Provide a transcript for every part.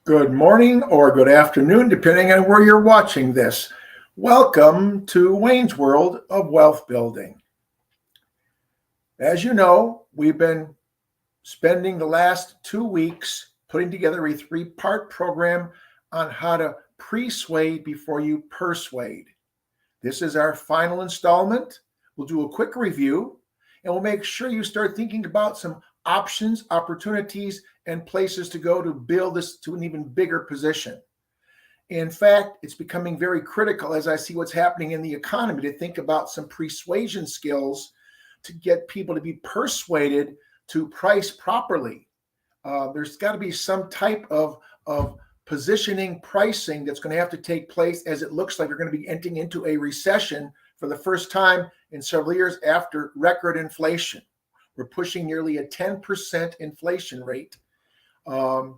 Good morning or good afternoon, depending on where you're watching this. Welcome to Wayne's World of Wealth Building. As you know, we've been spending the last 2 weeks putting together a 3-part program on how to persuade before you persuade. This is our final installment. We'll do a quick review and we'll make sure you start thinking about some options, opportunities, and places to go to build this to an even bigger position. In fact, it's becoming very critical as I see what's happening in the economy to think about some persuasion skills to get people to be persuaded to price properly. There's got to be some type of positioning pricing that's going to have to take place as it looks like we're going to be entering into a recession for the first time in several years after record inflation. We're pushing nearly a 10% inflation rate. And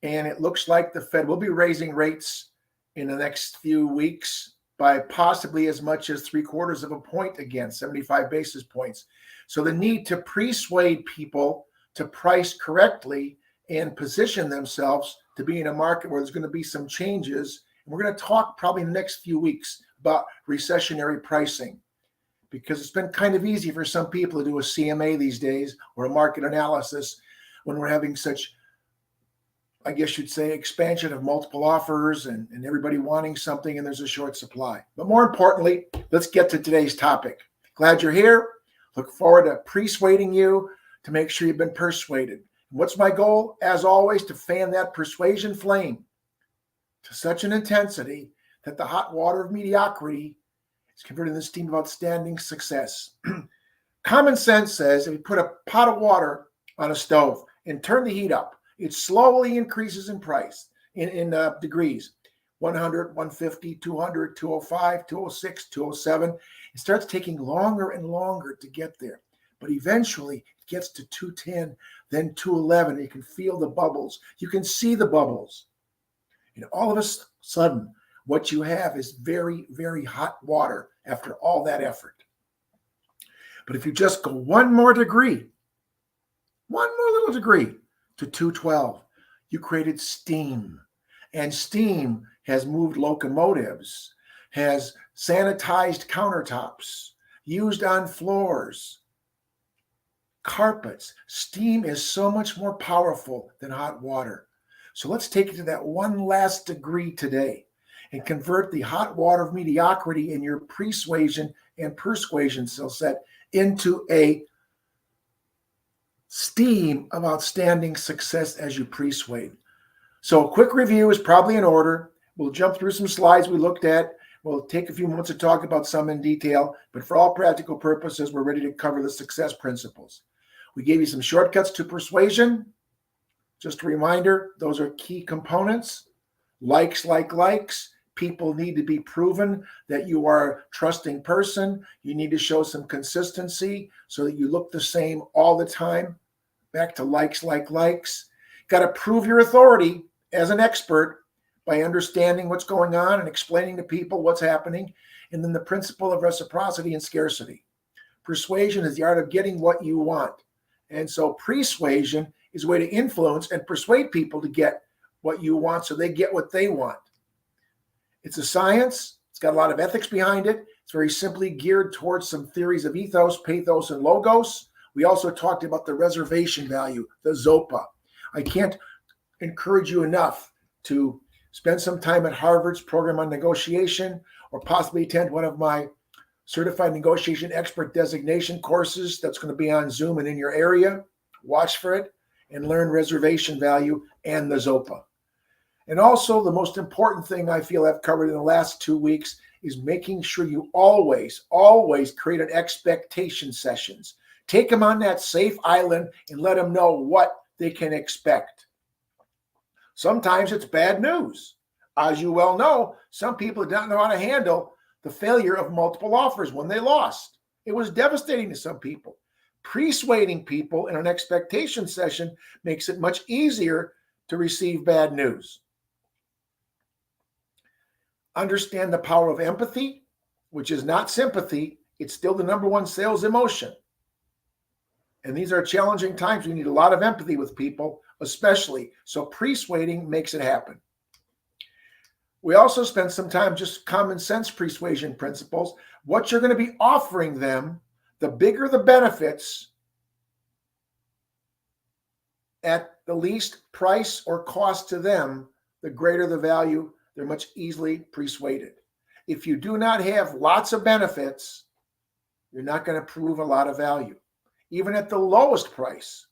it looks like the Fed will be raising rates in the next few weeks by possibly as much as 3/4 of a point again, 75 basis points. So the need to persuade people to price correctly and position themselves to be in a market where there's going to be some changes. And we're going to talk probably in the next few weeks about recessionary pricing, because it's been kind of easy for some people to do a CMA these days or a market analysis when we're having such, I guess you'd say, expansion of multiple offers and everybody wanting something and there's a short supply. But more importantly, let's get to today's topic. Glad you're here. Look forward to persuading you to make sure you've been persuaded. What's my goal? As always, to fan that persuasion flame to such an intensity that the hot water of mediocrity is converted into the steam of outstanding success. Common sense says if you put a pot of water on a stove and turn the heat up, it slowly increases in price, in degrees, 100, 150, 200, 205, 206, 207. It starts taking longer and longer to get there. But eventually it gets to 210, then 211. You can feel the bubbles. You can see the bubbles. And all of a sudden, what you have is very, very hot water after all that effort. But if you just go one more degree, one more little degree to 212, you created steam. And steam has moved locomotives, has sanitized countertops, used on floors, carpets. Steam is so much more powerful than hot water. So let's take it to that one last degree today and convert the hot water of mediocrity in your persuasion and persuasion skill set into a steam of outstanding success as you persuade. So a quick review is probably in order. We'll jump through some slides we looked at. We'll take a few moments to talk about some in detail, but for all practical purposes, we're ready to cover the success principles. We gave you some shortcuts to persuasion. Just a reminder, those are key components. Likes, likes. People need to be proven that you are a trusting person. You need to show some consistency so that you look the same all the time. Back to likes, likes. Got to prove your authority as an expert by understanding what's going on and explaining to people what's happening. And then the principle of reciprocity and scarcity. Persuasion is the art of getting what you want. And so persuasion is a way to influence and persuade people to get what you want so they get what they want. It's a science. It's got a lot of ethics behind it. It's very simply geared towards some theories of ethos, pathos, and logos. We also talked about the reservation value, the ZOPA. I can't encourage you enough to spend some time at Harvard's program on negotiation or possibly attend one of my certified negotiation expert designation courses that's going to be on Zoom and in your area. Watch for it and learn reservation value and the ZOPA. And also the most important thing I feel I've covered in the last 2 weeks is making sure you always create an expectation sessions. Take them on that safe island and let them know what they can expect. Sometimes it's bad news. As you well know, some people don't know how to handle the failure of multiple offers when they lost. It was devastating to some people. Persuading people in an expectation session makes it much easier to receive bad news. Understand the power of empathy, which is not sympathy. It's still the number one sales emotion. And these are challenging times. We need a lot of empathy with people, especially. So persuading makes it happen. We also spend some time just common sense persuasion principles. What you're going to be offering them, the bigger the benefits at the least price or cost to them, the greater the value. They're much easily persuaded. If you do not have lots of benefits, you're not going to prove a lot of value. Even at the lowest price,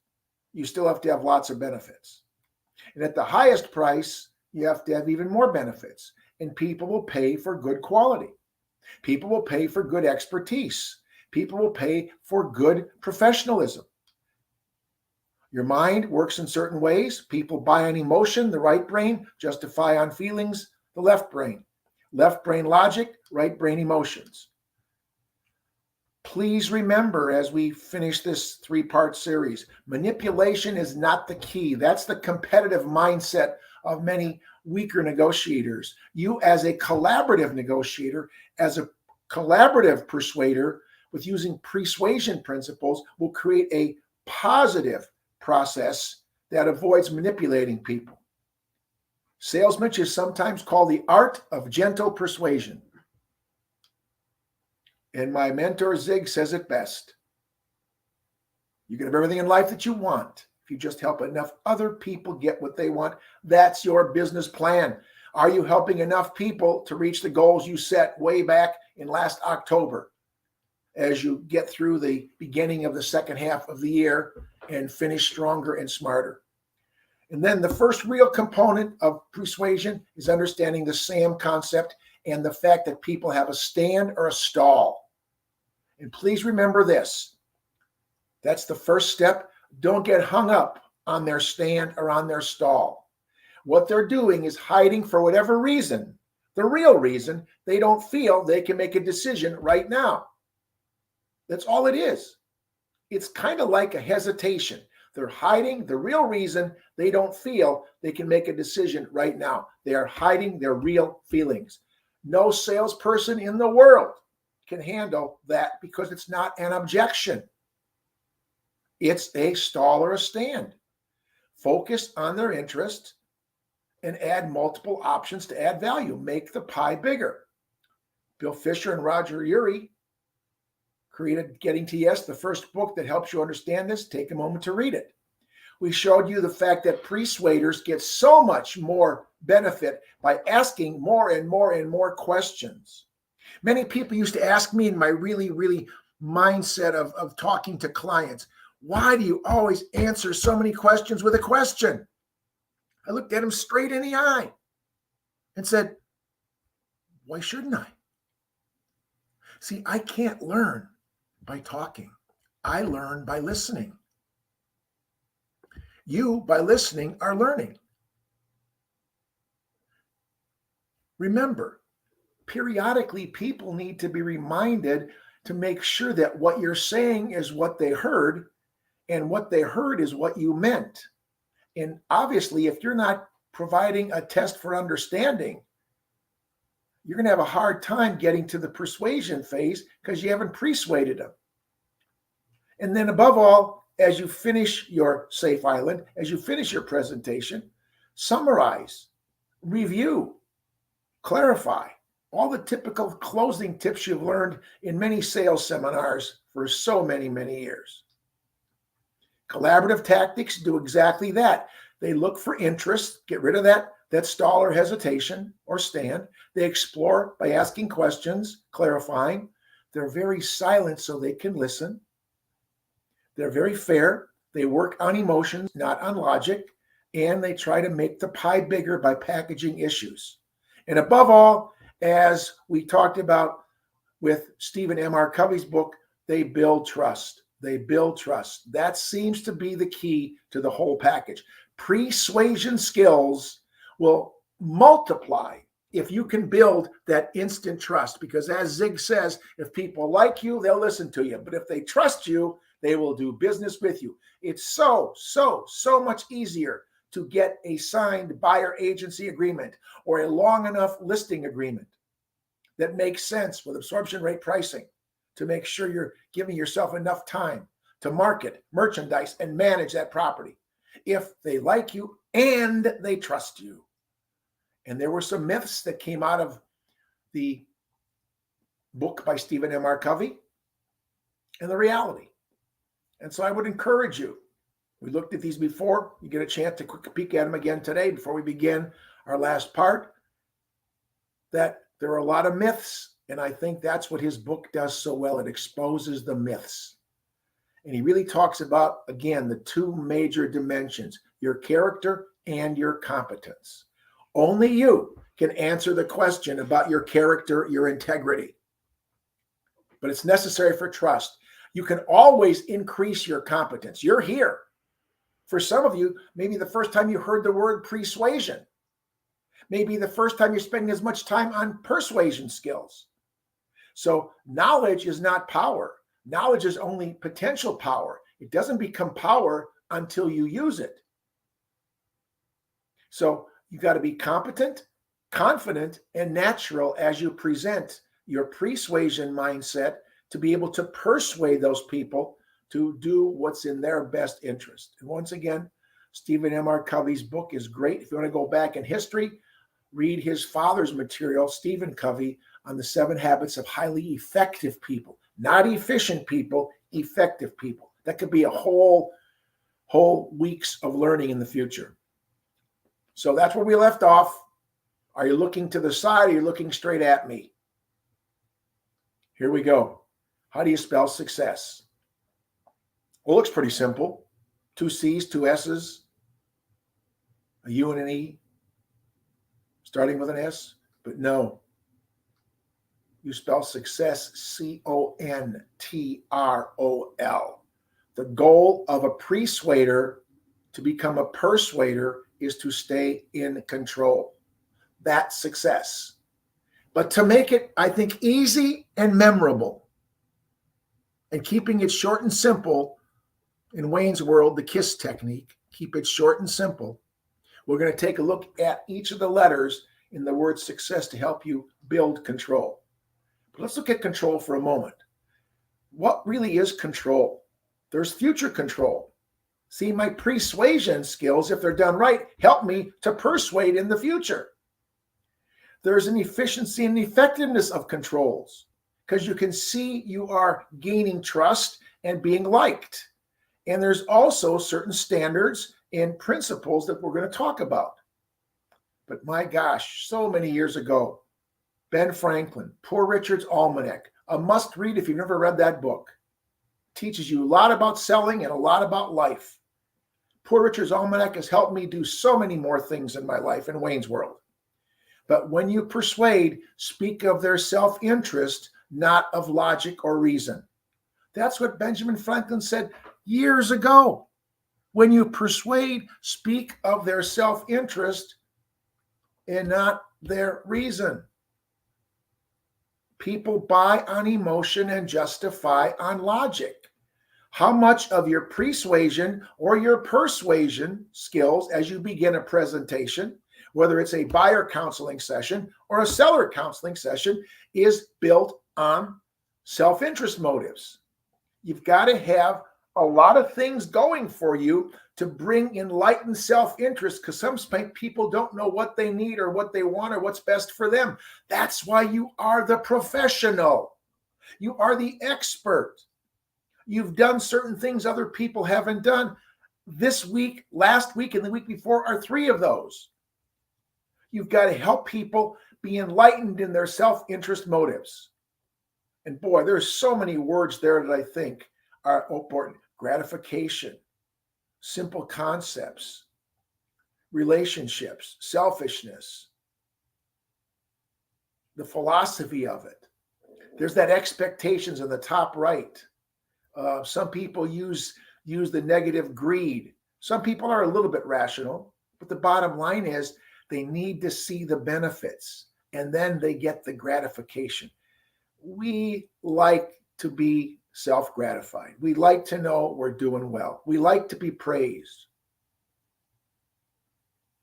you still have to have lots of benefits. And at the highest price, you have to have even more benefits. And people will pay for good quality. People will pay for good expertise. People will pay for good professionalism. Your mind works in certain ways. People buy on emotion, the right brain, justify on feelings, the left brain. Left brain logic, right brain emotions. Please remember, as we finish this 3-part series, manipulation is not the key. That's the competitive mindset of many weaker negotiators. You, as a collaborative negotiator, as a collaborative persuader, with using persuasion principles, will create a positive process that avoids manipulating people. Salesmanship is sometimes called the art of gentle persuasion. And my mentor, Zig, says it best. You can have everything in life that you want if you just help enough other people get what they want. That's your business plan. Are you helping enough people to reach the goals you set way back in last October as you get through the beginning of the second half of the year and finish stronger and smarter? And then the first real component of persuasion is understanding the SAM concept and the fact that people have a stand or a stall. And please remember this. That's the first step. Don't get hung up on their stand or on their stall. What they're doing is hiding for whatever reason, the real reason they don't feel they can make a decision right now. That's all it is. It's kind of like a hesitation. They're hiding the real reason they don't feel they can make a decision right now. They are hiding their real feelings. No salesperson in the world can handle that because it's not an objection. It's a stall or a stand. Focus on their interest and add multiple options to add value. Make the pie bigger. Bill Fisher and Roger Urey created Getting to Yes, the first book that helps you understand this. Take a moment to read it. We showed you the fact that persuaders get so much more benefit by asking more and more and more questions. Many people used to ask me in my really mindset of talking to clients, why do you always answer so many questions with a question? I looked at him straight in the eye and said, why shouldn't I? See, I can't learn by talking. I learn by listening. You, by listening, are learning. Remember, periodically people need to be reminded to make sure that what you're saying is what they heard, and what they heard is what you meant. And obviously, if you're not providing a test for understanding, you're going to have a hard time getting to the persuasion phase because you haven't persuaded them. And then above all, as you finish your safe island, as you finish your presentation, summarize, review, clarify all the typical closing tips you've learned in many sales seminars for so many years. Collaborative tactics do exactly that. They look for interest, get rid of that stall or hesitation or stand. They explore by asking questions, clarifying. They're very silent so they can listen. They're very fair. They work on emotions, not on logic. And they try to make the pie bigger by packaging issues. And above all, as we talked about with Stephen M. R. Covey's book, they build trust. They build trust. That seems to be the key to the whole package. Persuasion skills will multiply if you can build that instant trust. Because as Zig says, if people like you, they'll listen to you. But if they trust you, they will do business with you. It's so much easier to get a signed buyer agency agreement or a long enough listing agreement that makes sense with absorption rate pricing to make sure you're giving yourself enough time to market, merchandise, and manage that property. if they like you and they trust you. And there were some myths that came out of the book by Stephen M.R. Covey and the reality. And so I would encourage you. We looked at these before. You get a chance to quick peek at them again today before we begin our last part, that there are a lot of myths. And I think that's what his book does so well. It exposes the myths. And he really talks about, again, the two major dimensions, your character and your competence. Only you can answer the question about your character, your integrity. But it's necessary for trust. You can always increase your competence. You're here. For some of you, maybe the first time you heard the word persuasion, maybe the first time you're spending as much time on persuasion skills. So knowledge is not power. Knowledge is only potential power. It doesn't become power until you use it. So you got to be competent, confident, and natural as you present your persuasion mindset to be able to persuade those people to do what's in their best interest. And once again, Stephen M.R. Covey's book is great. If you want to go back in history, read his father's material, Stephen Covey, on the 7 habits of highly effective people. Not efficient people, effective people. That could be a whole weeks of learning in the future. So that's where we left off. Are you looking to the side or are you looking straight at me? Here we go. How do you spell success? Well, it looks pretty simple. 2 C's, 2 S's, a U and an E, starting with an S. But no, you spell success C-O-N-T-R-O-L. The goal of a persuader to become a persuader is to stay in control. That's success. But to make it, I think, easy and memorable, and keeping it short and simple, in Wayne's world, the KISS technique, keep it short and simple. We're going to take a look at each of the letters in the word success to help you build control. But let's look at control for a moment. What really is control? There's future control. See, my persuasion skills, if they're done right, help me to persuade in the future. There's an efficiency and effectiveness of controls because you can see you are gaining trust and being liked. And there's also certain standards and principles that we're going to talk about. But my gosh, so many years ago, Ben Franklin, Poor Richard's Almanac, a must read if you've never read that book. Teaches you a lot about selling and a lot about life. Poor Richard's Almanac has helped me do so many more things in my life in Wayne's world. But when you persuade, speak of their self-interest, not of logic or reason. That's what Benjamin Franklin said years ago. When you persuade, speak of their self-interest and not their reason. People buy on emotion and justify on logic. How much of your persuasion or your persuasion skills as you begin a presentation, whether it's a buyer counseling session or a seller counseling session, is built on self-interest motives? You've got to have a lot of things going for you to bring enlightened self-interest, because some people don't know what they need or what they want or what's best for them. That's why you are the professional. You are the expert. You've done certain things other people haven't done. This week, last week, and the week before are 3 of those. You've got to help people be enlightened in their self-interest motives. And boy, there's so many words there that I think are important. Gratification, simple concepts, relationships, selfishness, the philosophy of it. There's that expectations in the top right. Some people use the negative greed. Some people are a little bit rational, but the bottom line is they need to see the benefits and then they get the gratification. We like to be self-gratified. We like to know we're doing well. We like to be praised.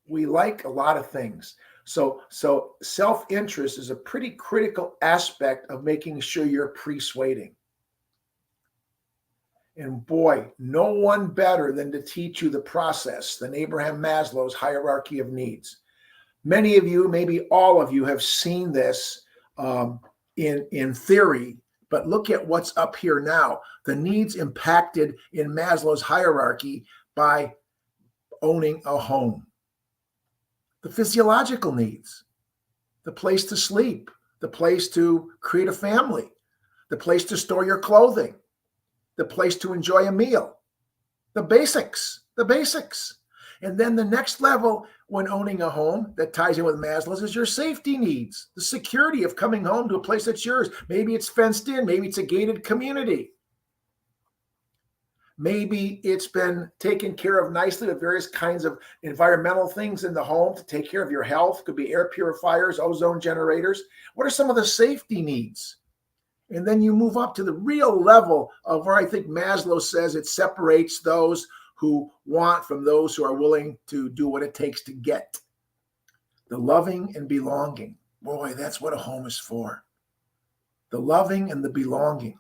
We like a lot of things. So self-interest is a pretty critical aspect of making sure you're persuading. And boy, no one better than to teach you the process than Abraham Maslow's hierarchy of needs. Many of you, maybe all of you, have seen this in theory, but look at what's up here now. The needs impacted in Maslow's hierarchy by owning a home. The physiological needs, the place to sleep, the place to create a family, the place to store your clothing, the place to enjoy a meal, the basics. And then the next level when owning a home that ties in with Maslow's is your safety needs, the security of coming home to a place that's yours. Maybe it's fenced in, maybe it's a gated community. Maybe it's been taken care of nicely with various kinds of environmental things in the home to take care of your health. Could be air purifiers, ozone generators. What are some of the safety needs? And then you move up to the real level of where I think Maslow says it separates those who want from those who are willing to do what it takes to get. The loving and belonging. Boy, that's what a home is for. The loving and the belonging.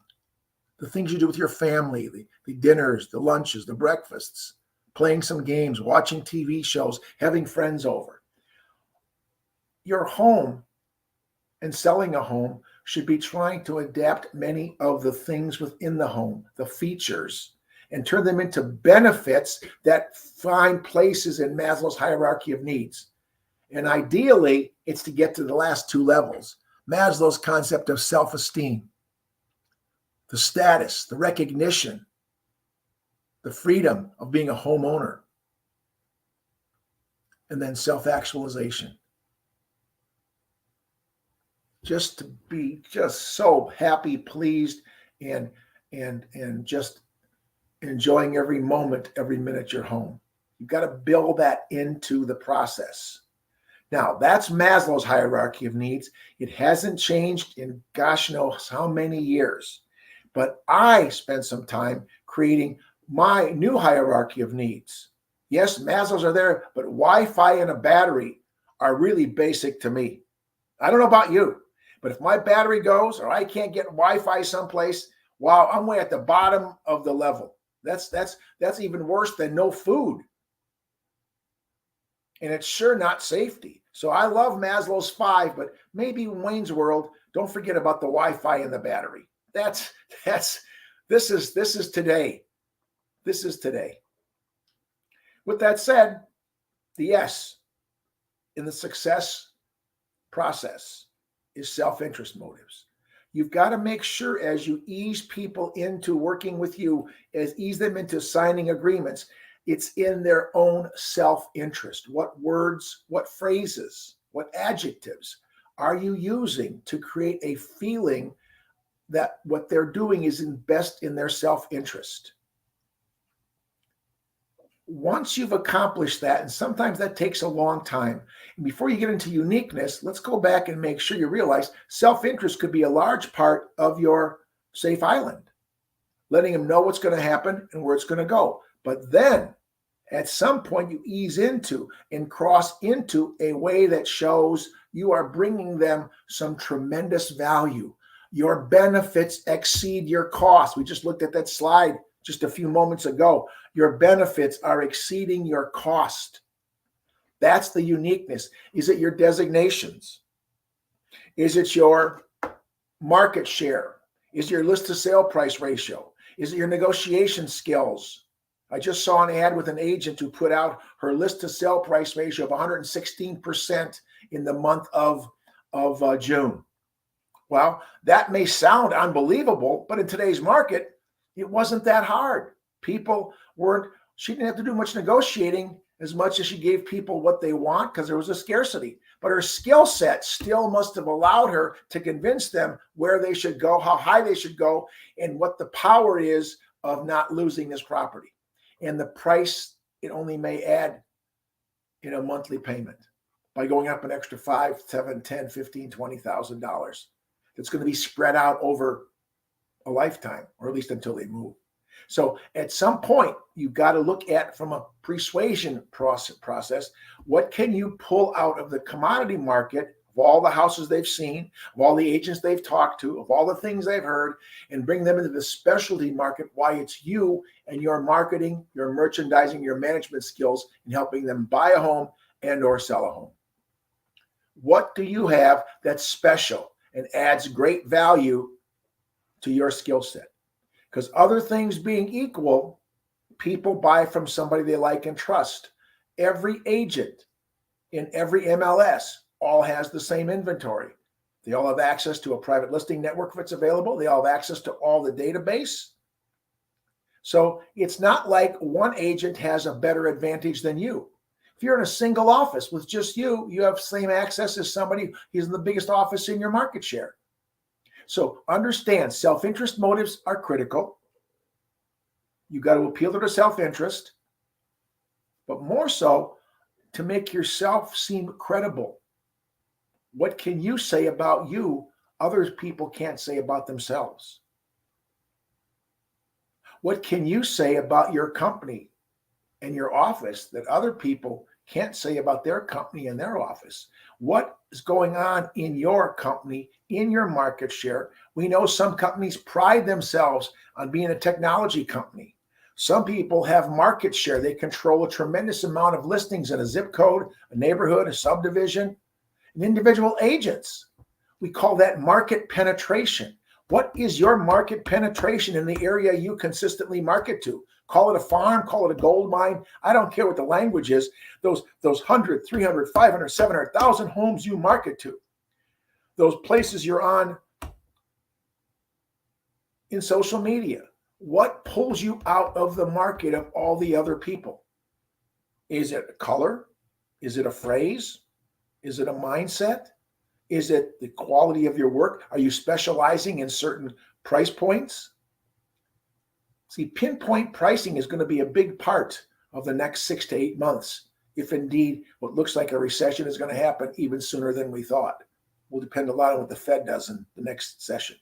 The things you do with your family, the dinners, the lunches, the breakfasts, playing some games, watching TV shows, having friends over. Your home and selling a home should be trying to adapt many of the things within the home, the features, and turn them into benefits that find places in Maslow's hierarchy of needs. And ideally, it's to get to the last two levels. Maslow's concept of self-esteem, the status, the recognition, the freedom of being a homeowner, and then self-actualization. Just to be just so happy, pleased, and just enjoying every moment, every minute you're home. You've got to build that into the process. Now, that's Maslow's hierarchy of needs. It hasn't changed in gosh knows how many years. But I spent some time creating my new hierarchy of needs. Yes, Maslow's are there, but Wi-Fi and a battery are really basic to me. I don't know about you, but if my battery goes or I can't get Wi-Fi someplace, wow, I'm way at the bottom of the level. That's even worse than no food. And it's sure not safety. So I love Maslow's 5, but maybe in Wayne's World, don't forget about the Wi-Fi and the battery. This is today. This is today. With that said, the S in the success process is self-interest motives. You've got to make sure as you ease people into working with you, ease them into signing agreements, it's in their own self-interest. What words, what phrases, what adjectives are you using to create a feeling that what they're doing is best in their self-interest? Once you've accomplished that, and sometimes that takes a long time, and before you get into uniqueness, let's go back and make sure you realize self-interest could be a large part of your safe island, letting them know what's going to happen and where it's going to go. But then at some point you ease into and cross into a way that shows you are bringing them some tremendous value. Your benefits exceed your costs. We just looked at that slide just a few moments ago. Your benefits are exceeding your cost. That's the uniqueness. Is it your designations? Is it your market share? Is it your list to sale price ratio? Is it your negotiation skills? I just saw an ad with an agent who put out her list to sale price ratio of 116% in the month of June. Well, that may sound unbelievable, but in today's market, it wasn't that hard. She didn't have to do much negotiating as much as she gave people what they want because there was a scarcity. But her skill set still must have allowed her to convince them where they should go, how high they should go, and what the power is of not losing this property. And the price it only may add in a monthly payment by going up an extra $5, $7, $10, $15, $20,000. It's going to be spread out over a lifetime, or at least until they move. So at some point, you've got to look at, from a persuasion process, what can you pull out of the commodity market, all the houses they've seen, of all the agents they've talked to, of all the things they've heard, and bring them into the specialty market, why it's you and your marketing, your merchandising, your management skills in helping them buy a home and or sell a home. What do you have that's special and adds great value to your skill set? Because other things being equal, people buy from somebody they like and trust. Every agent in every MLS all has the same inventory. They all have access to a private listing network if it's available. They all have access to all the database. So it's not like one agent has a better advantage than you. If you're in a single office with just you have same access as somebody who's in the biggest office in your market share. So understand, self-interest motives are critical. You got to appeal to the self-interest, but more so to make yourself seem credible. What can you say about you other people can't say about themselves? What can you say about your company and your office that other people can't say about their company and their office? What is going on in your company, in your market share? We know some companies pride themselves on being a technology company. Some people have market share. They control a tremendous amount of listings in a zip code, a neighborhood, a subdivision, and individual agents. We call that market penetration. What is your market penetration in the area you consistently market to? Call it a farm, call it a gold mine. I don't care what the language is. Those 100, 300, 500, 700,000 homes you market to. Those places you're on in social media. What pulls you out of the market of all the other people? Is it a color? Is it a phrase? Is it a mindset? Is it the quality of your work? Are you specializing in certain price points? See, pinpoint pricing is going to be a big part of the next 6 to 8 months, if indeed what looks like a recession is going to happen even sooner than we thought. Will depend a lot on what the Fed does in the next session.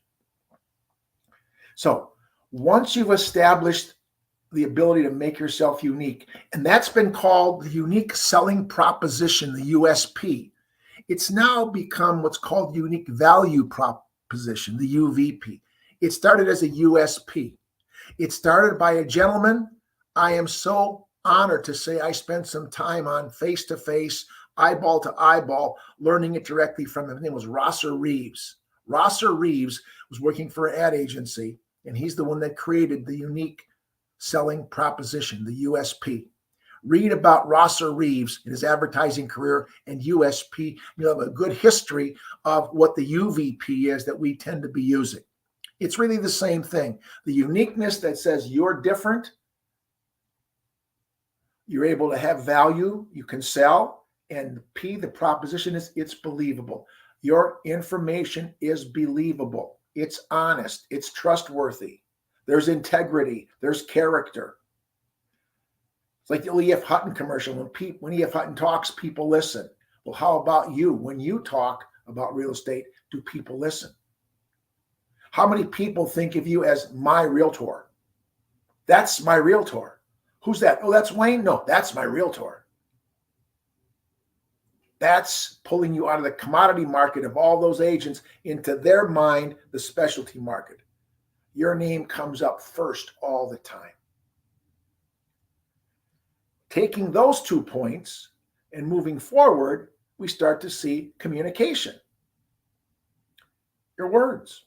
So once you've established the ability to make yourself unique, and that's been called the unique selling proposition, the USP, it's now become what's called unique value proposition, the UVP. It started as a USP. It started by a gentleman I am so honored to say I spent some time on face-to-face, eyeball to eyeball, learning it directly from him. His name was Rosser Reeves. Rosser Reeves was working for an ad agency, and he's the one that created the unique selling proposition, the USP. Read about Rosser Reeves in his advertising career and USP. You'll have a good history of what the UVP is that we tend to be using. It's really the same thing. The uniqueness that says you're different, you're able to have value, you can sell, and P, the proposition is it's believable. Your information is believable. It's honest. It's trustworthy. There's integrity. There's character. It's like the E.F. Hutton commercial. When E.F. Hutton talks, people listen. Well, how about you? When you talk about real estate, do people listen? How many people think of you as my realtor? That's my realtor. Who's that? Oh, that's Wayne? No, that's my realtor. That's pulling you out of the commodity market of all those agents into their mind, the specialty market. Your name comes up first all the time. Taking those 2 points and moving forward, we start to see communication. Your words,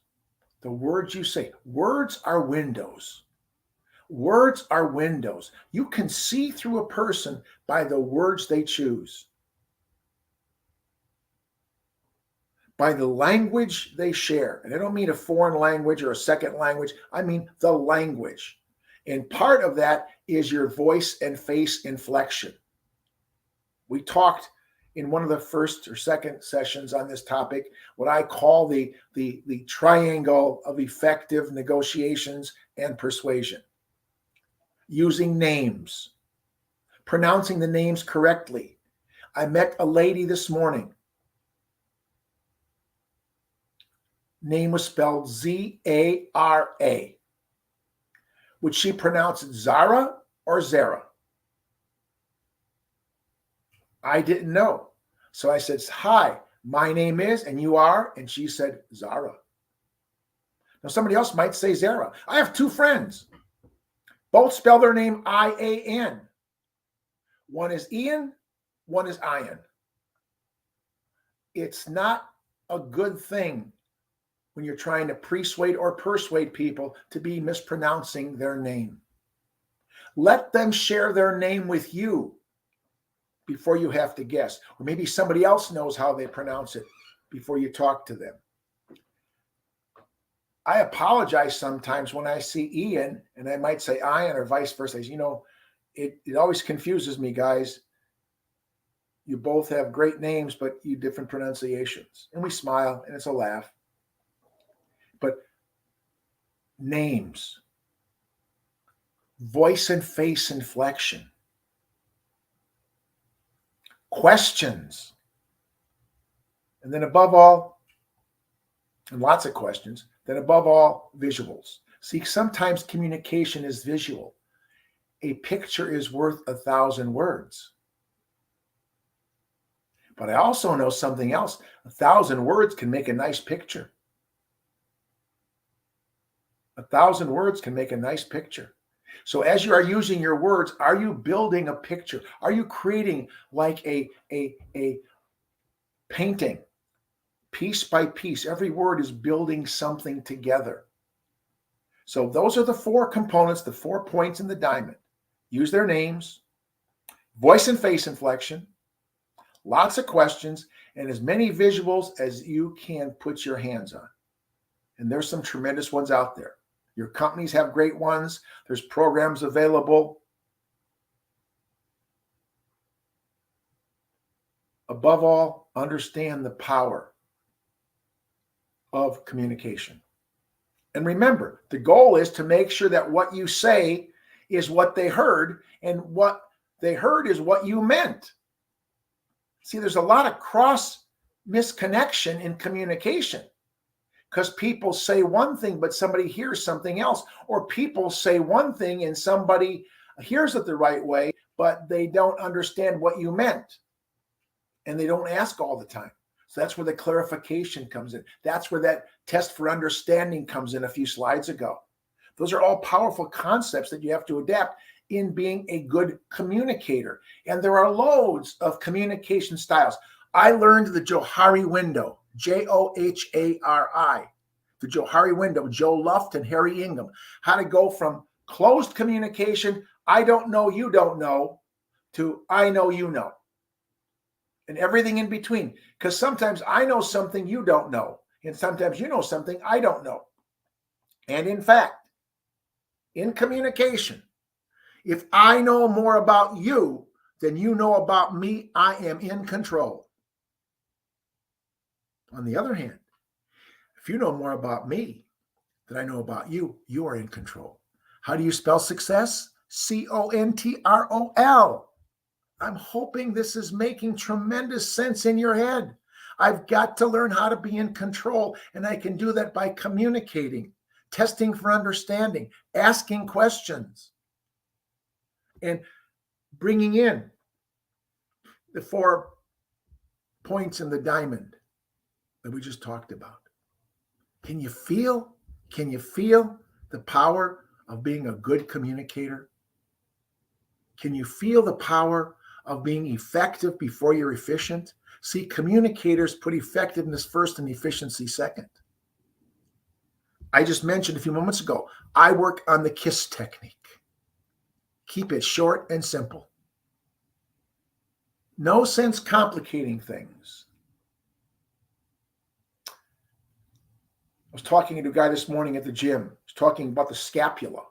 the words you say. Words are windows. Words are windows. You can see through a person by the words they choose, by the language they share. And I don't mean a foreign language or a second language. I mean the language. And part of that is your voice and face inflection. We talked in one of the first or second sessions on this topic, what I call the triangle of effective negotiations and persuasion. Using names, pronouncing the names correctly. I met a lady this morning. Name was spelled Z-A-R-A. Would she pronounce it Zara or Zara? I didn't know. So I said, hi, My name is, and you are, and she said, Zara. Now, somebody else might say Zara. I have two friends. Both spell their name I-A-N. One is Ian, one is Ian. It's not a good thing when you're trying to persuade or persuade people to be mispronouncing their name. Let them share their name with you before you have to guess. Or maybe somebody else knows how they pronounce it before you talk to them. I apologize sometimes when I see Ian and I might say Ian or vice versa. You know, it always confuses me, guys. You both have great names, but you different pronunciations. And we smile and it's a laugh. But names, voice and face inflection, questions, and then above all, and lots of questions, then above all, visuals. See, sometimes communication is visual. A picture is worth 1,000 words. But I also know something else. 1,000 words can make a nice picture. 1,000 words can make a nice picture. So as you are using your words, are you building a picture? Are you creating like a painting, piece by piece? Every word is building something together. So those are the 4 components, the 4 points in the diamond. Use their names, voice and face inflection, lots of questions, and as many visuals as you can put your hands on. And there's some tremendous ones out there. Your companies have great ones. There's programs available. Above all, understand the power of communication. And remember, the goal is to make sure that what you say is what they heard, and what they heard is what you meant. See, there's a lot of cross misconnection in communication because people say one thing, but somebody hears something else, or people say one thing and somebody hears it the right way, but they don't understand what you meant. And they don't ask all the time. So that's where the clarification comes in. That's where that test for understanding comes in a few slides ago. Those are all powerful concepts that you have to adapt in being a good communicator. And there are loads of communication styles. I learned the Johari window, Johari, the Johari window, Joe Luft and Harry Ingham, how to go from closed communication, I don't know, you don't know, to I know, you know. And everything in between. Because sometimes I know something you don't know. And sometimes you know something I don't know. And in fact, in communication, if I know more about you than you know about me, I am in control. On the other hand, if you know more about me than I know about you, you are in control. How do you spell success? C-O-N-T-R-O-L. I'm hoping this is making tremendous sense in your head. I've got to learn how to be in control, and I can do that by communicating, testing for understanding, asking questions, and bringing in the 4 points in the diamond that we just talked about. Can you feel the power of being a good communicator? Can you feel the power of being effective before you're efficient? See, communicators put effectiveness first and efficiency second. I just mentioned a few moments ago, I work on the KISS technique. Keep it short and simple. No sense complicating things. I was talking to a guy this morning at the gym. He was talking about the scapula.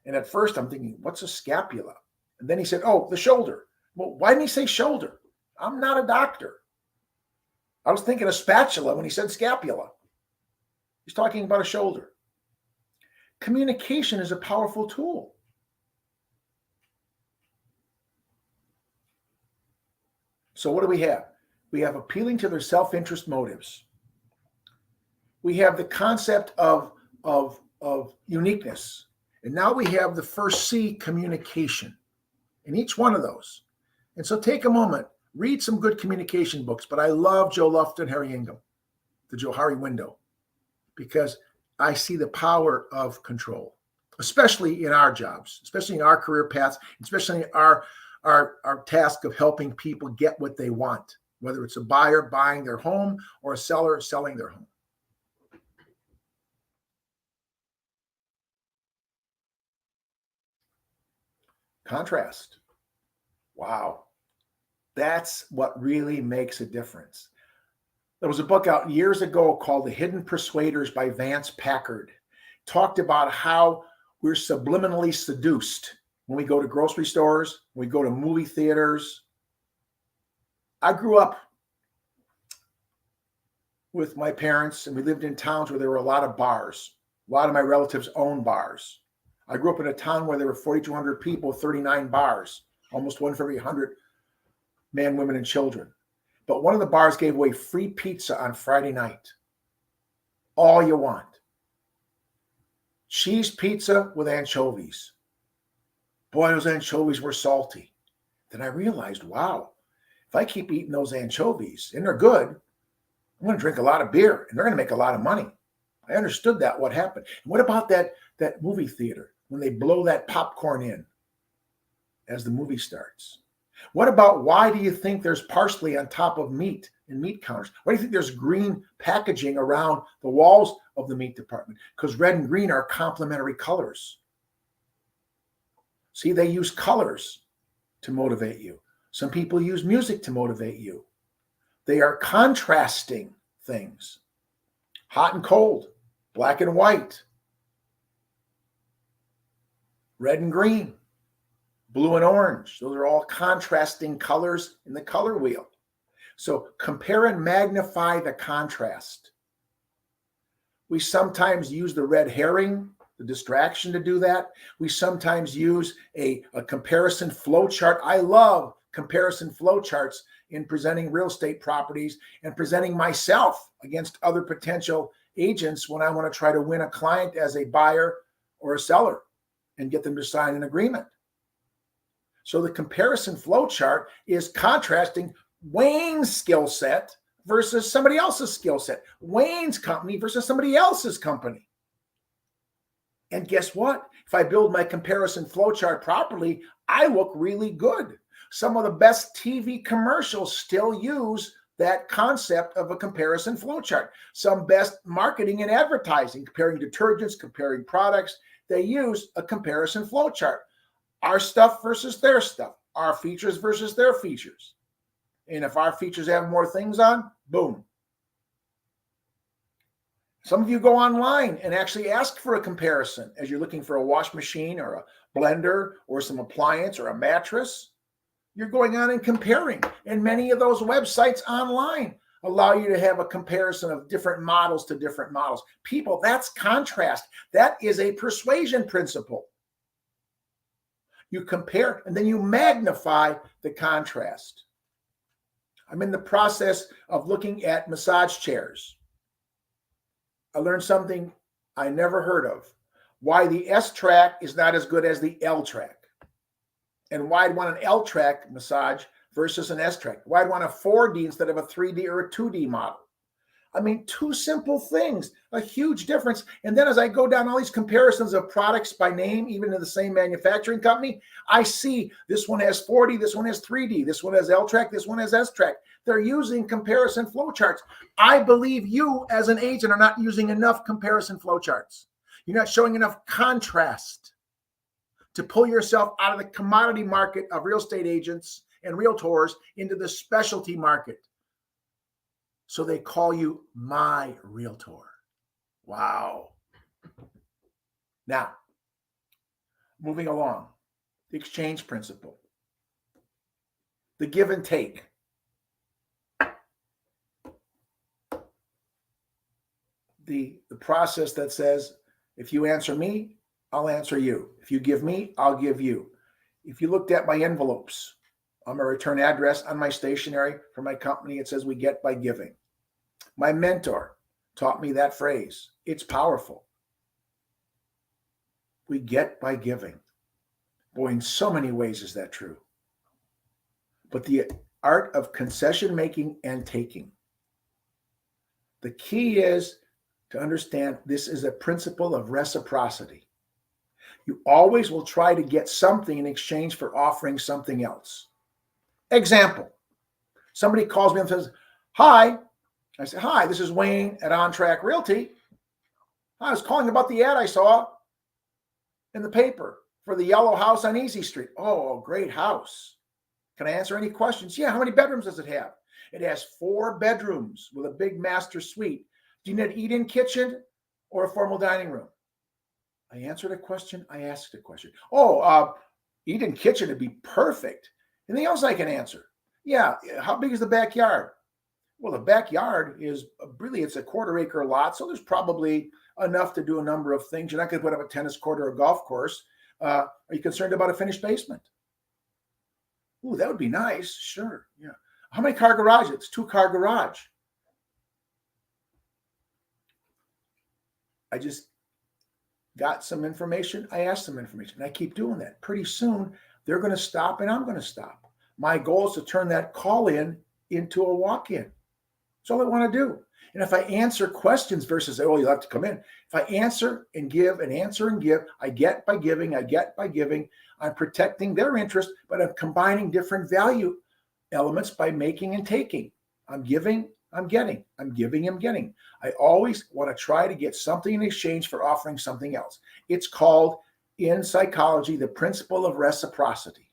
And at first I'm thinking, what's a scapula? And then he said, oh, the shoulder. Well, why didn't he say shoulder? I'm not a doctor. I was thinking of spatula when he said scapula. He's talking about a shoulder. Communication is a powerful tool. So what do we have? We have appealing to their self-interest motives. We have the concept of uniqueness. And now we have the first C, communication, in each one of those. And so take a moment, Read some good communication books, but I love Joe Lufton, Harry Ingham, the Johari Window, because I see the power of control, especially in our jobs, especially in our career paths, especially in our task of helping people get what they want, whether it's a buyer buying their home or a seller selling their home. Contrast. Wow. That's what really makes a difference. There was a book out years ago called The Hidden Persuaders by Vance Packard. Talked about how we're subliminally seduced when we go to grocery stores, when we go to movie theaters. I grew up with my parents, and we lived in towns where there were a lot of bars. A lot of my relatives owned bars. I grew up in a town where there were 4,200 people, 39 bars, almost one for every 100 men, women, and children. But one of the bars gave away free pizza on Friday night. All you want. Cheese pizza with anchovies. Boy, those anchovies were salty. Then I realized, wow, if I keep eating those anchovies, and they're good, I'm going to drink a lot of beer, and they're going to make a lot of money. I understood that, what happened. And what about that movie theater when they blow that popcorn in as the movie starts? What about, why do you think there's parsley on top of meat in meat counters? Why do you think there's green packaging around the walls of the meat department? Because red and green are complementary colors. See, they use colors to motivate you. Some people use music to motivate you. They are contrasting things. Hot and cold, black and white, red and green, blue and orange. Those are all contrasting colors in the color wheel. So compare and magnify the contrast. We sometimes use the red herring, the distraction, to do that. We sometimes use a comparison flow chart. I love comparison flow charts in presenting real estate properties and presenting myself against other potential agents when I want to try to win a client as a buyer or a seller and get them to sign an agreement. So the comparison flow chart is contrasting Wayne's skill set versus somebody else's skill set, Wayne's company versus somebody else's company. And guess what? If I build my comparison flow chart properly, I look really good. Some of the best TV commercials still use that concept of a comparison flow chart. Some best marketing and advertising, comparing detergents, comparing products, they use a comparison flow chart. Our stuff versus their stuff, our features versus their features. And if our features have more things on, boom. Some of you go online and actually ask for a comparison as you're looking for a wash machine or a blender or some appliance or a mattress. You're going on and comparing. And many of those websites online allow you to have a comparison of different models to different models. People, that's contrast. That is a persuasion principle. You compare and then you magnify the contrast. I'm in the process of looking at massage chairs. I learned something I never heard of. Why the S track is not as good as the L track. And why I'd want an L track massage versus an S track. Why I'd want a 4D instead of a 3D or a 2D model. I mean, two simple things, a huge difference. And then as I go down all these comparisons of products by name, even in the same manufacturing company, I see this one has 4D, this one has 3D, this one has L track, this one has S track. They're using comparison flow charts. I believe you as an agent are not using enough comparison flow charts. You're not showing enough contrast to pull yourself out of the commodity market of real estate agents and realtors into the specialty market. So they call you my realtor. Wow. Now, moving along, the exchange principle, the give and take. The process that says, if you answer me, I'll answer you. If you give me, I'll give you. If you looked at my envelopes on my return address on my stationery for my company, it says we get by giving. My mentor taught me that phrase. It's powerful. We get by giving. Boy, in so many ways is that true. But art of concession making and taking. The key is to understand this is a principle of reciprocity. You always will try to get something in exchange for offering something else. Example, somebody calls me and says, hi. I say, hi, this is Wayne at On Track Realty. I was calling about the ad I saw in the paper for the yellow house on Easy Street. Oh, great house. Can I answer any questions? Yeah, how many bedrooms does it have? It has 4 bedrooms with a big master suite. Do you need an eat-in kitchen or a formal dining room? I answered a question. I asked a question. Oh, eat-in kitchen would be perfect. Anything else I can answer? Yeah, how big is the backyard? Well, the backyard is really, it's a 1/4 acre lot. So there's probably enough to do a number of things. You're not going to put up a tennis court or a golf course. Are you concerned about a finished basement? Ooh, that would be nice. Sure. Yeah. How many car garage? It's 2-car garage. I just got some information. I asked some information. And I keep doing that. Pretty soon, they're going to stop and I'm going to stop. My goal is to turn that call into a walk-in. That's all I want to do. And if I answer questions versus, oh, you'll have to come in. If I answer and give and answer and give, I get by giving, I get by giving. I'm protecting their interest, but I'm combining different value elements by making and taking. I'm giving, I'm getting. I'm giving, I'm getting. I always want to try to get something in exchange for offering something else. It's called, in psychology, the principle of reciprocity.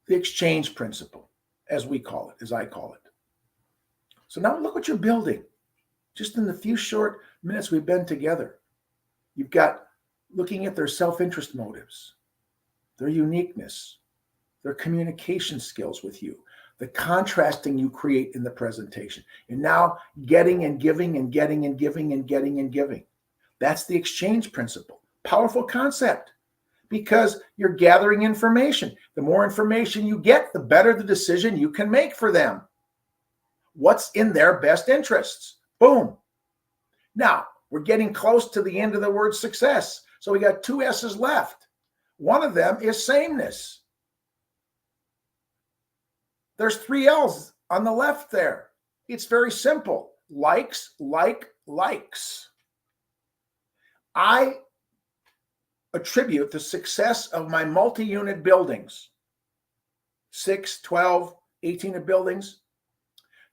The exchange principle, as we call it, as I call it. So now look what you're building. Just in the few short minutes we've been together, you've got looking at their self-interest motives, their uniqueness, their communication skills with you, the contrasting you create in the presentation, and now getting and giving and getting and giving and getting and giving. That's the exchange principle. Powerful concept because you're gathering information. The more information you get, the better the decision you can make for them. What's in their best interests? Boom. Now, we're getting close to the end of the word success. So we got 2 S's left. One of them is sameness. There's 3 L's on the left there. It's very simple. Likes, likes. I attribute the success of my multi-unit buildings, 6, 12, 18 buildings,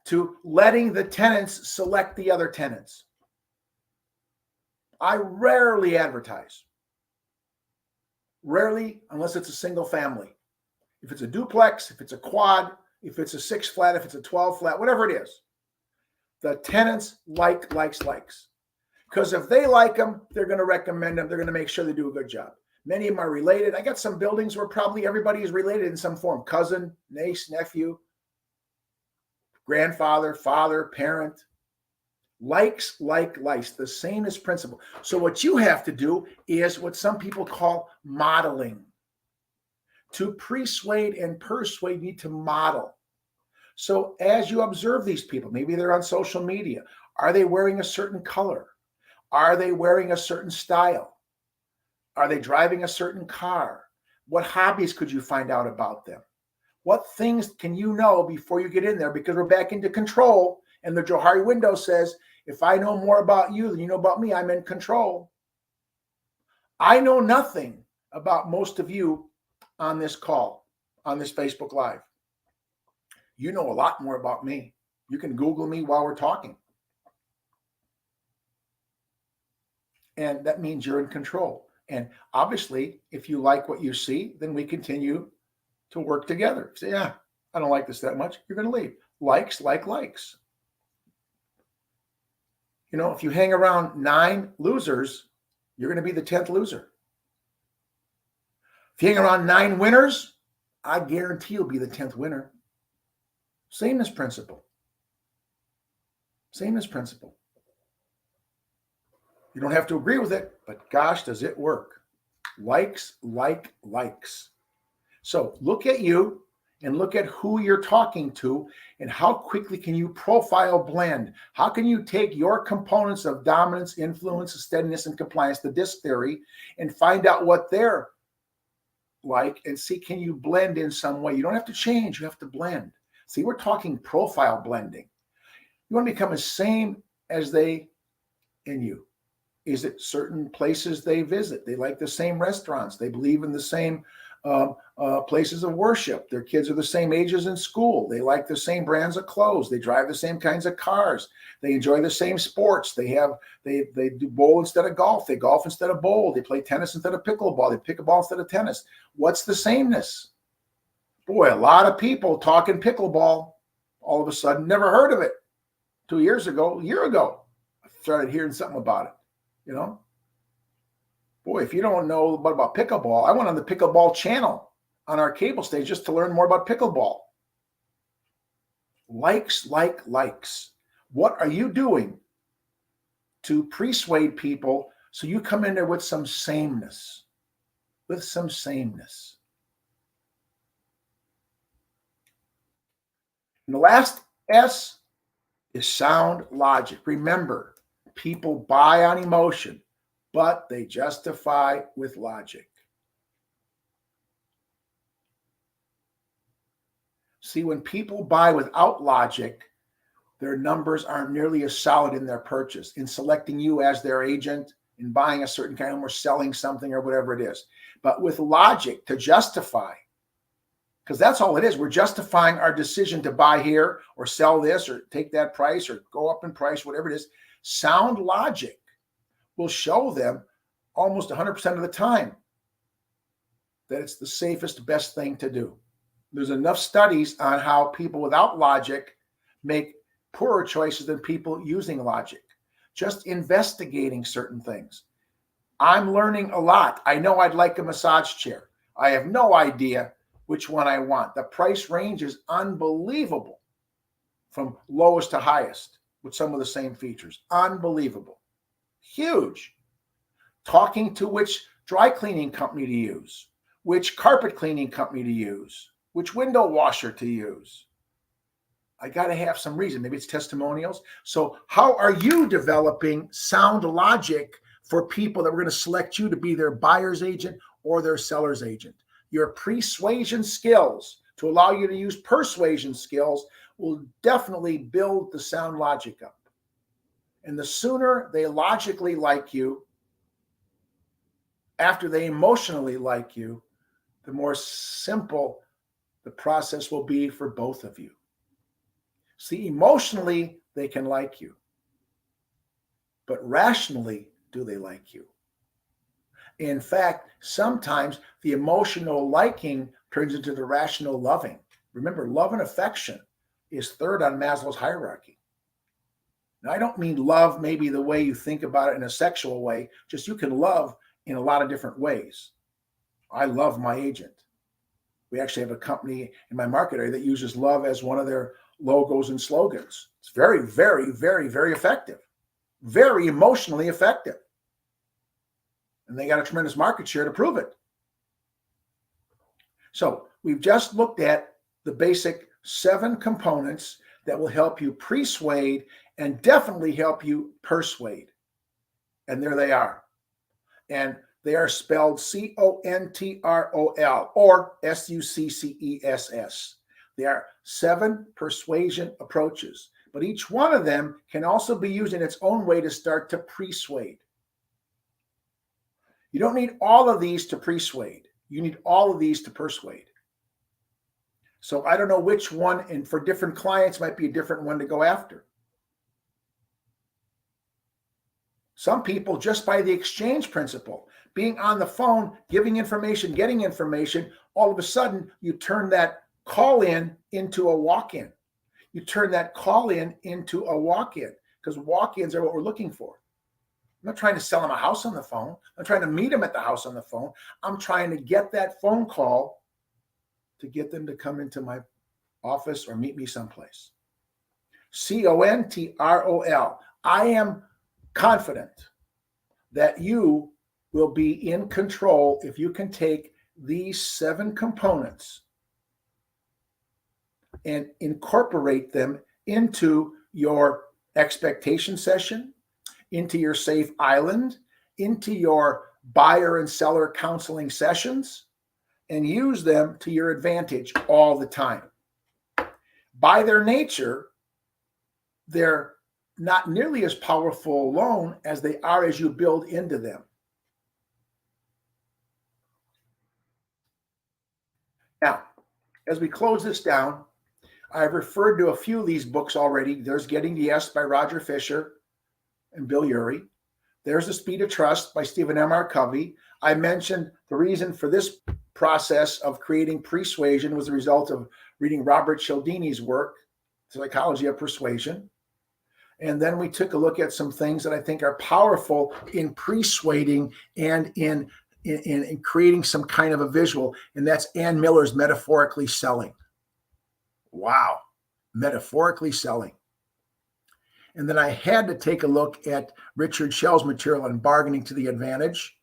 to letting the tenants select the other tenants. I rarely advertise. Rarely, unless it's a single family. If it's a duplex, if it's a quad, if it's a 6 flat, if it's a 12 flat, whatever it is, the tenants likes. Because if they like them, they're going to recommend them. They're going to make sure they do a good job. Many of them are related. I got some buildings where probably everybody is related in some form. Cousin, niece, nephew, grandfather, father, parent. Likes, the same as principle. So what you have to do is what some people call modeling. To persuade and persuade, you need to model. So as you observe these people, maybe they're on social media. Are they wearing a certain color? Are they wearing a certain style? Are they driving a certain car? What hobbies could you find out about them? What things can you know before you get in there? Because we're back into control. And the Johari window says, if I know more about you than you know about me, I'm in control. I know nothing about most of you on this call, on this Facebook Live. You know a lot more about me. You can Google me while we're talking. And that means you're in control. And obviously, if you like what you see, then we continue to work together. Say, yeah, I don't like this that much. You're going to leave. Likes. You know, if you hang around 9 losers, you're going to be the 10th loser. If you hang around 9 winners, I guarantee you'll be the 10th winner. Same as principle. You don't have to agree with it, but gosh, does it work. Likes. So look at you and look at who you're talking to and how quickly can you profile blend. How can you take your components of dominance, influence, steadiness, and compliance, the DISC theory, and find out what their like, and see, can you blend in some way? You don't have to change, you have to blend. See, we're talking profile blending. You want to become the same as they in you. Is it certain places they visit? They like the same restaurants. They believe in the same places of worship. Their kids are the same ages in school. They like the same brands of clothes. They drive the same kinds of cars. They enjoy the same sports. They do bowl instead of golf. They golf instead of bowl. They play tennis instead of pickleball. They pickleball instead of tennis. What's the sameness? Boy, a lot of people talking pickleball. All of a sudden, never heard of it. 2 years ago, a year ago, I started hearing something about it. You know, boy, if you don't know about pickleball, I went on the pickleball channel on our cable station just to learn more about pickleball. Likes. What are you doing to persuade people so you come in there with some sameness? And the last S is sound logic. Remember, people buy on emotion, but they justify with logic. See, when people buy without logic, their numbers aren't nearly as solid in their purchase, in selecting you as their agent, in buying a certain kind of, or selling something or whatever it is. But with logic to justify, because that's all it is. We're justifying our decision to buy here or sell this or take that price or go up in price, whatever it is. Sound logic will show them almost 100% of the time that it's the safest, best thing to do. There's enough studies on how people without logic make poorer choices than people using logic. Just investigating certain things. I'm learning a lot. I know I'd like a massage chair. I have no idea which one I want. The price range is unbelievable from lowest to highest with some of the same features. Unbelievable. Huge. Talking to which dry cleaning company to use, which carpet cleaning company to use, which window washer to use. I got to have some reason. Maybe it's testimonials. So how are you developing sound logic for people that we're going to select you to be their buyer's agent or their seller's agent? Your persuasion skills to allow you to use persuasion skills will definitely build the sound logic up. And the sooner they logically like you, after they emotionally like you, the more simple the process will be for both of you. See, emotionally, they can like you. But rationally, do they like you? In fact, sometimes the emotional liking turns into the rational loving. Remember, love and affection is third on Maslow's hierarchy. Now, I don't mean love maybe the way you think about it in a sexual way. Just you can love in a lot of different ways. I love my agent. We actually have a company in my market area that uses love as one of their logos and slogans. It's very, very, very, very effective. Very emotionally effective. And they got a tremendous market share to prove it. So we've just looked at the basic 7 components that will help you persuade and definitely help you persuade. And there they are. And they are spelled CONTROL or SUCCESS. They are 7 persuasion approaches, but each one of them can also be used in its own way to start to persuade. You don't need all of these to persuade. You need all of these to persuade. So I don't know which one, and for different clients might be a different one to go after. Some people, just by the exchange principle, being on the phone, giving information, getting information, all of a sudden you turn that call in into a walk-in. You turn that call in into a walk-in, because walk-ins are what we're looking for. I'm not trying to sell them a house on the phone. I'm trying to meet them at the house on the phone. I'm trying to get that phone call to get them to come into my office or meet me someplace. CONTROL. I am confident that you will be in control if you can take these 7 components and incorporate them into your expectation session, into your safe island, into your buyer and seller counseling sessions, and use them to your advantage all the time. By their nature, they're not nearly as powerful alone as they are as you build into them. Now, as we close this down, I've referred to a few of these books already. There's Getting the Yes by Roger Fisher and Bill Urey. There's The Speed of Trust by Stephen M.R. Covey. I mentioned the reason for this process of creating persuasion was the result of reading Robert Cialdini's work, Psychology of Persuasion. And then we took a look at some things that I think are powerful in persuading and in creating some kind of a visual, and that's Ann Miller's metaphorically selling. Wow, metaphorically selling. And then I had to take a look at Richard Schell's material on bargaining to the advantage.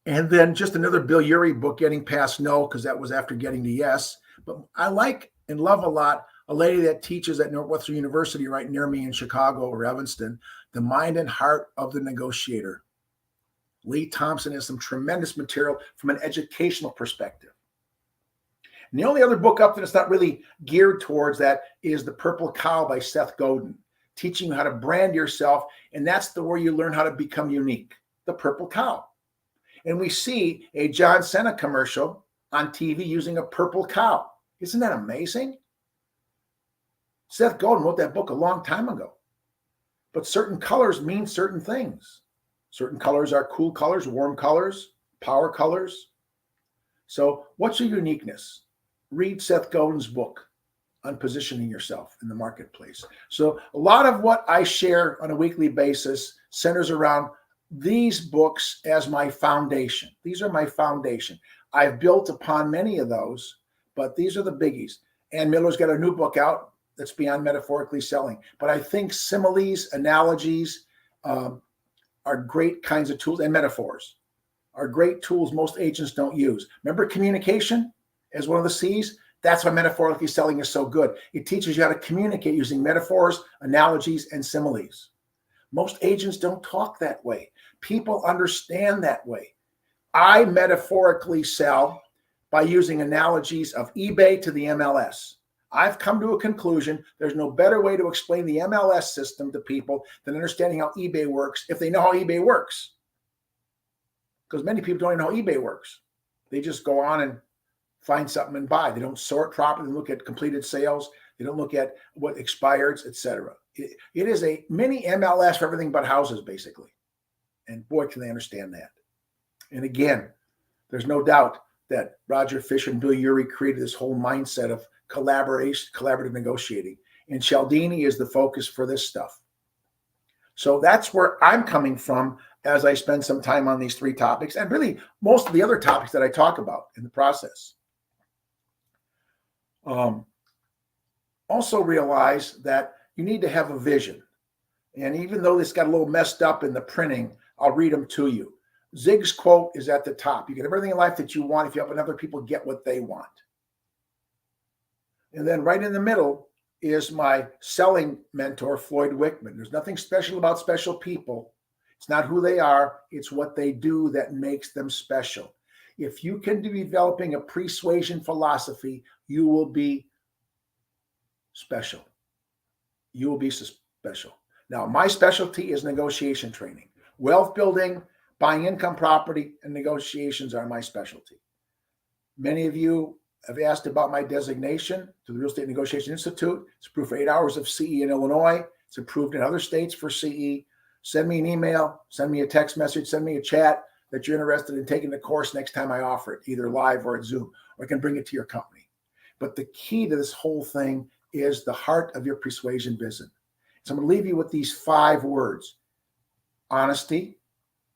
And then just another Bill Urey book, Getting Past No, because that was after Getting the Yes. But I like and love a lot a lady that teaches at Northwestern University right near me in Chicago or Evanston, The Mind and Heart of the Negotiator. Lee Thompson has some tremendous material from an educational perspective. And the only other book up that's not really geared towards that is The Purple Cow by Seth Godin, teaching you how to brand yourself. And that's where you learn how to become unique. The Purple Cow. And we see a John Cena commercial on TV using a purple cow. Isn't that amazing? Seth Godin wrote that book a long time ago. But certain colors mean certain things. Certain colors are cool colors, warm colors, power colors. So what's your uniqueness? Read Seth Godin's book on positioning yourself in the marketplace. So a lot of what I share on a weekly basis centers around these books as my foundation. These are my foundation. I've built upon many of those, but these are the biggies. Ann Miller's got a new book out that's beyond metaphorically selling. But I think similes, analogies are great kinds of tools, and metaphors are great tools most agents don't use. Remember communication as one of the C's? That's why metaphorically selling is so good. It teaches you how to communicate using metaphors, analogies, and similes. Most agents don't talk that way. People understand that way. I metaphorically sell by using analogies of eBay to the MLS. I've come to a conclusion there's no better way to explain the MLS system to people than understanding how eBay works if they know how eBay works. Because many people don't even know how eBay works. They just go on and find something and buy. They don't sort properly. They look at completed sales. They don't look at what expireds, etc. It is a mini MLS for everything but houses, basically. And boy, can they understand that. And again, there's no doubt that Roger Fisher and Bill Urey created this whole mindset of collaborative negotiating. And Cialdini is the focus for this stuff. So that's where I'm coming from as I spend some time on these three topics, and really most of the other topics that I talk about in the process. Also realize that you need to have a vision. And even though this got a little messed up in the printing, I'll read them to you. Zig's quote is at the top. You get everything in life that you want if you help other people get what they want. And then right in the middle is my selling mentor, Floyd Wickman. There's nothing special about special people. It's not who they are. It's what they do that makes them special. If you can be developing a persuasion philosophy, you will be special. You will be special. Now, my specialty is negotiation training. Wealth building, buying income property, and negotiations are my specialty. Many of you have asked about my designation to the Real Estate Negotiation Institute. It's approved for 8 hours of CE in Illinois. It's approved in other states for CE. Send me an email, send me a text message, send me a chat that you're interested in taking the course next time I offer it, either live or at Zoom, or I can bring it to your company. But the key to this whole thing is the heart of your persuasion vision. So I'm going to leave you with these 5 words: honesty,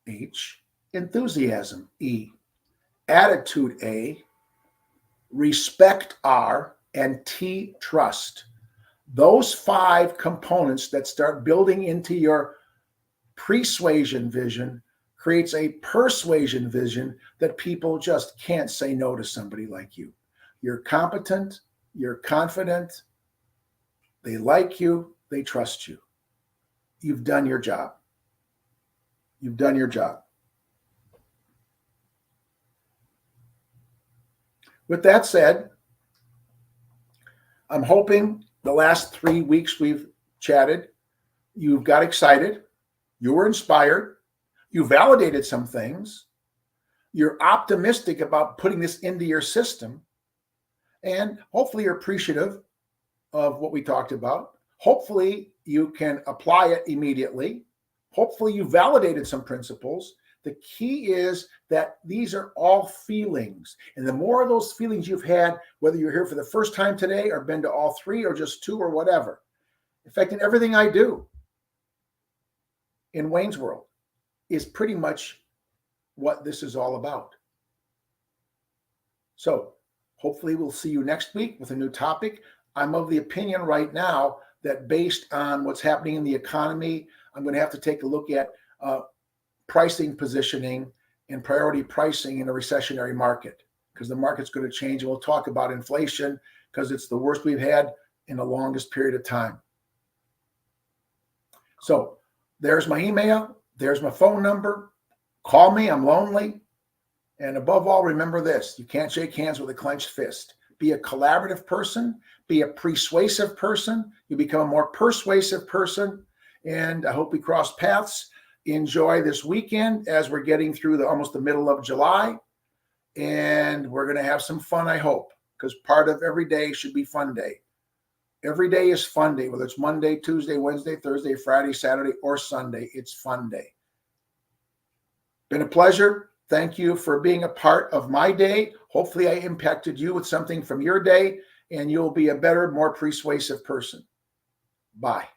H; enthusiasm, E; attitude, A; respect, R; and T, trust. Those 5 components that start building into your persuasion vision creates a persuasion vision that people just can't say no to somebody like you. You're competent, you're confident, they like you, they trust you. You've done your job. You've done your job. With that said, I'm hoping the last 3 weeks we've chatted, you've got excited, you were inspired, you validated some things, you're optimistic about putting this into your system, and hopefully you're appreciative of what we talked about. Hopefully you can apply it immediately. Hopefully you validated some principles. The key is that these are all feelings. And the more of those feelings you've had, whether you're here for the first time today or been to all 3 or just 2 or whatever, affecting everything I do in Wayne's World is pretty much what this is all about. So hopefully we'll see you next week with a new topic. I'm of the opinion right now that based on what's happening in the economy, I'm going to have to take a look at pricing positioning and priority pricing in a recessionary market, because the market's going to change. And we'll talk about inflation because it's the worst we've had in the longest period of time. So there's my email. There's my phone number. Call me. I'm lonely. And above all, remember this: you can't shake hands with a clenched fist. Be a collaborative person. Be a persuasive person. You become a more persuasive person. And I hope we cross paths. Enjoy this weekend as we're getting through almost the middle of July. And we're going to have some fun, I hope, because part of every day should be fun day. Every day is fun day, whether it's Monday, Tuesday, Wednesday, Thursday, Friday, Saturday, or Sunday. It's fun day. Been a pleasure. Thank you for being a part of my day. Hopefully I impacted you with something from your day, and you'll be a better, more persuasive person. Bye.